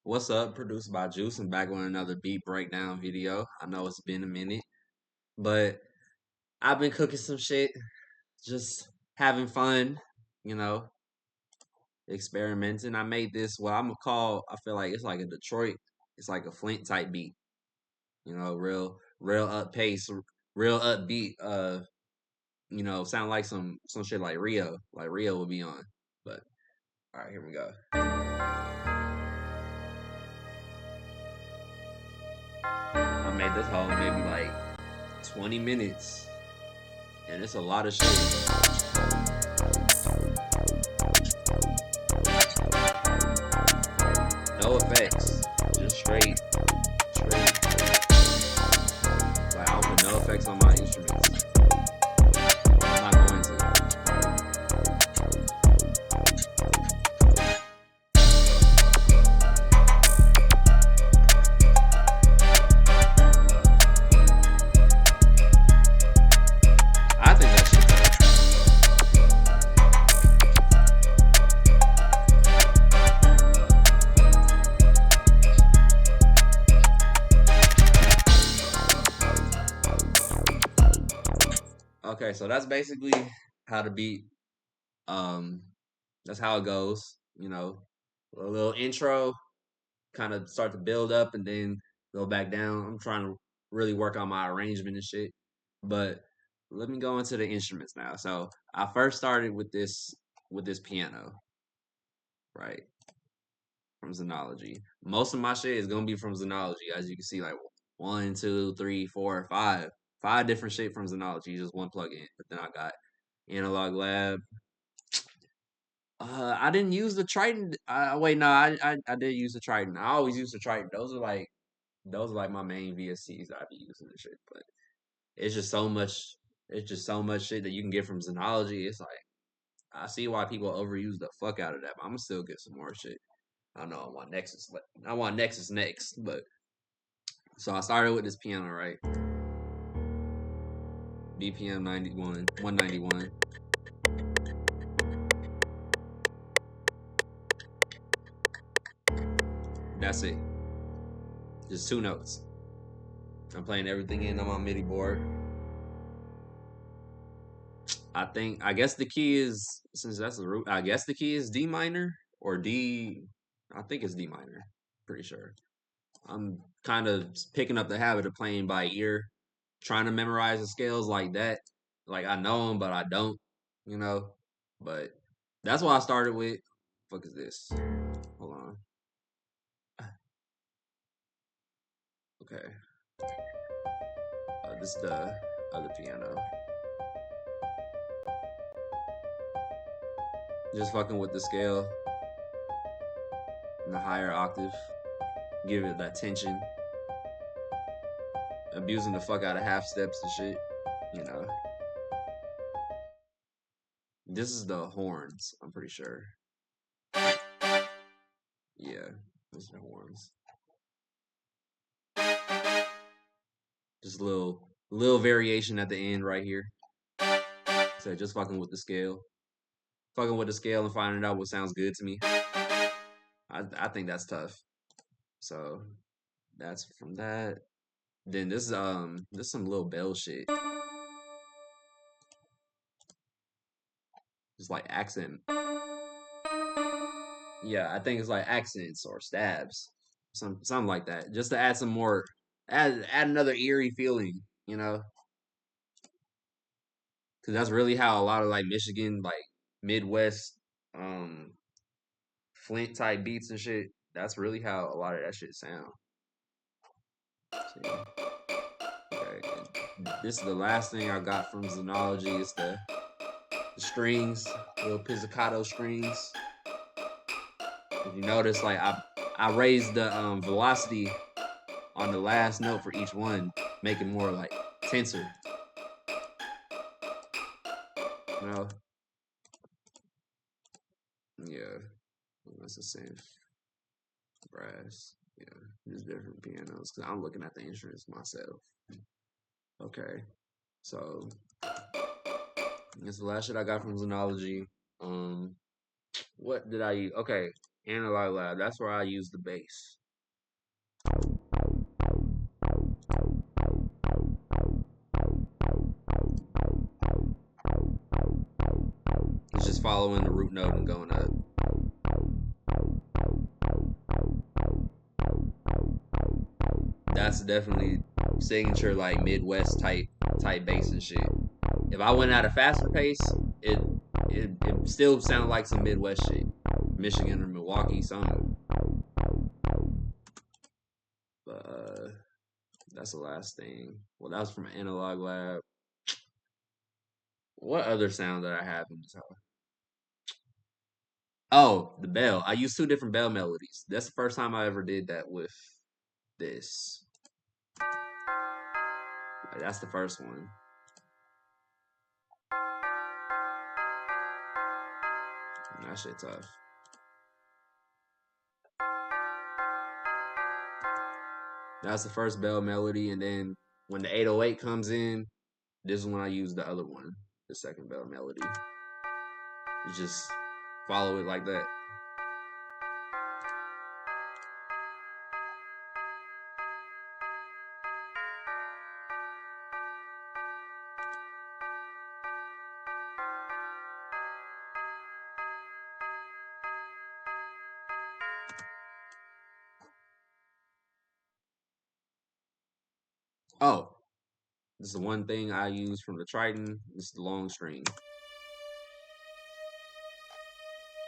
What's up? Produced by Juice. I'm back with another beat breakdown video. I know it's been a minute, but I've been cooking some shit, just having fun, you know, experimenting. I made this what I'm gonna call. I feel like it's like a Detroit. It's like a Flint type beat, real up pace, real upbeat. Sound like some shit like Rio would be on. But all right, here we go. I made this whole maybe like 20 minutes, and it's a lot of shit. No effects, just straight. Like I don't put no effects on my instruments. I'm not going to. I think that shit's okay. So that's basically how the beat. Um, that's how it goes. A little intro, kind of start to build up, and then go back down. I'm trying to really work on my arrangement and shit. But let me go into the instruments now. So I first started with this piano, right? From Xenology. Most of my shit is gonna be from Xenology, as you can see, like one, two, three, four, five different shit from Xenology, just one plugin. But then I got Analog Lab. I didn't use the Triton. Wait, no, I did use the Triton. I always use the Triton. Those are like my main VSCs that I be using and shit. But it's just so much. It's just so much shit that you can get from Xenology. It's like I see why people overuse the fuck out of that. But I'm gonna still get some more shit. I know I want Nexus. I want Nexus next, but so I started with this piano, right? BPM 91, 191. That's it. Just two notes. I'm playing everything in on my MIDI board. I guess the key is, since that's the root, I guess the key is D minor or D. I think it's D minor. Pretty sure. I'm kind of picking up the habit of playing by ear, trying to memorize the scales like that. Like I know them, but I don't, you know. But that's what I started with. Fuck is this? Hold on. Okay. This is the other piano. Just fucking with the scale in the higher octave. Give it that tension. Abusing the fuck out of half steps and shit. You know. This is the horns, I'm pretty sure. Yeah, these are the horns. Just a little variation at the end right here. So just fucking with the scale. Fucking with the scale and finding out what sounds good to me. I think that's tough. So that's from that. Then this some little bell shit. It's like accent. Yeah, I think it's like accents or stabs. Something like that. Just to add some more add another eerie feeling, you know? Cause that's really how a lot of like Michigan, like Midwest, um, Flint type beats and shit. That's really how a lot of that shit sound. See? Okay, this is the last thing I got from Xenology. Is the strings, little pizzicato strings. If you notice, like I raised the velocity on the last note for each one, make it more like tenser. You know? Yeah, that's the same. Brass. Yeah, just different pianos. Cause I'm looking at the instruments myself. Okay, so that's the last shit I got from Xenology. What did I use? Okay, Analog Lab. That's where I use the bass. It's just following the root note and going up. That's definitely signature like Midwest type bass and shit. If I went at a faster pace, it it still sounded like some Midwest shit, Michigan or Milwaukee, something. But that's the last thing. Well, that was from Analog Lab. What other sound that I have in this house? Oh, the bell. I used two different bell melodies. That's the first time I ever did that with this. Like, that's the first one. That shit tough. That's the first bell melody, and then when the 808 comes in, this is when I use the other one, the second bell melody. You just follow it like that. Oh, this is the one thing I use from the Triton. This is the long string.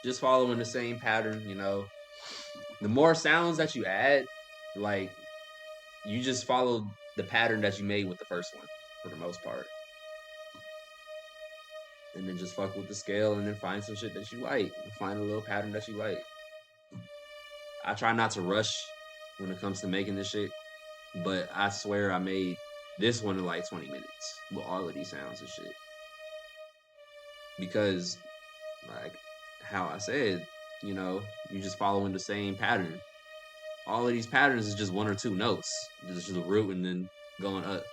Just following the same pattern, you know. The more sounds that you add, like you just follow the pattern that you made with the first one for the most part. And then just fuck with the scale and then find some shit that you like. Find a little pattern that you like. I try not to rush when it comes to making this shit, but I swear I made this one in like 20 minutes with all of these sounds and shit. Because, like, how I said, you know, you just following the same pattern. All of these patterns is just one or two notes, just the root and then going up.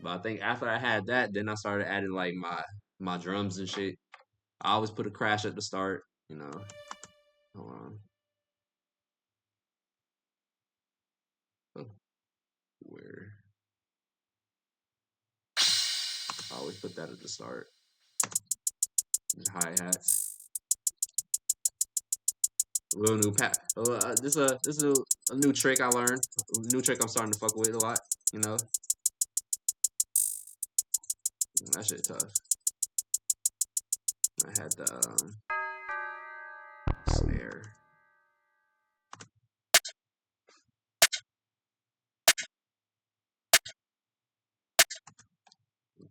But I think after I had that, then I started adding like my drums and shit. I always put a crash at the start, you know. Hold on. Oh, where I always put that at the start. Hi hats. A little new pat. This is a new trick I learned. A new trick I'm starting to fuck with a lot. You know, that shit tough. I had the snare.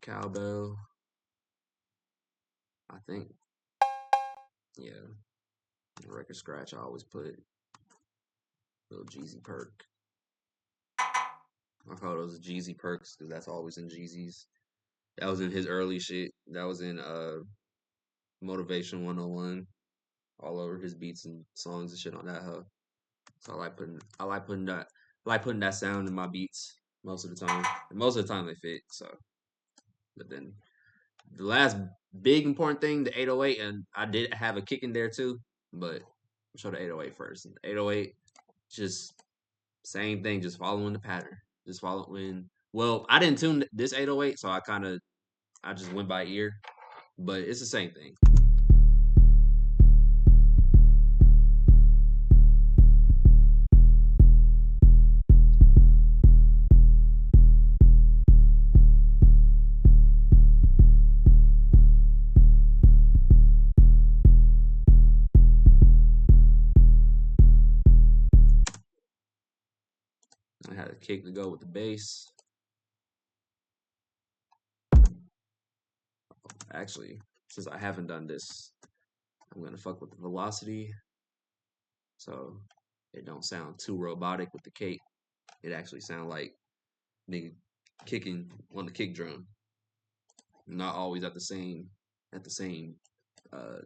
Cowbell. I think, yeah. Record scratch. I always put little Jeezy perk. I call those Jeezy perks because that's always in Jeezy's. That was in his early shit. That was in Motivation 101. All over his beats and songs and shit on that hoe. So I like putting that sound in my beats most of the time. And most of the time they fit. So, but then the last big important thing, the 808, and I did have a kick in there too, but I'll show the 808 first. The 808, just same thing, just following the pattern, just following. Well, I didn't tune this 808, so I just went by ear, but it's the same thing. I had a kick to go with the bass. Actually, since I haven't done this, I'm gonna fuck with the velocity, so it don't sound too robotic with the kick. It actually sound like nigga kicking on the kick drum, not always at the same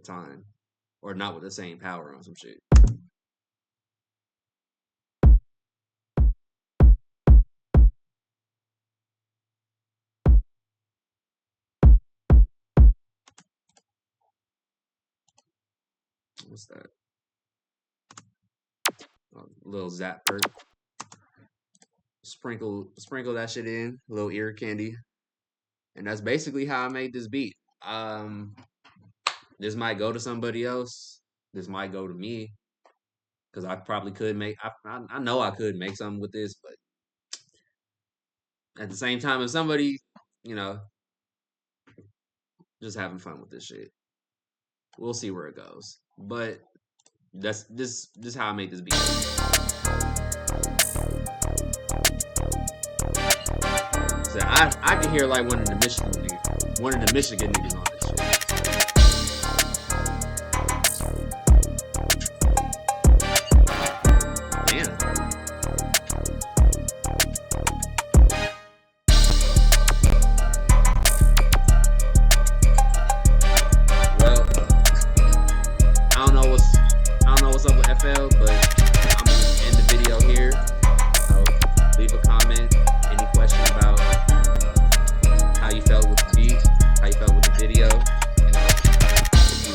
time, or not with the same power on some shit. What's that? A little Zap perk. Sprinkle that shit in, a little ear candy, and that's basically how I made this beat. This might go to somebody else. This might go to me because I probably could make. I know I could make something with this, but at the same time, if somebody, you know, just having fun with this shit, we'll see where it goes. But this is how I made this beat. So I can hear like one of the Michigan niggas on this shit. Damn. Well, I don't know what's up with FL, but I'm gonna end the video here. So leave a comment. Any question about how you felt with the beat, how you felt with the video. If you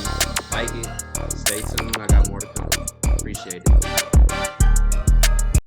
like it, stay tuned. I got more to come. Appreciate it.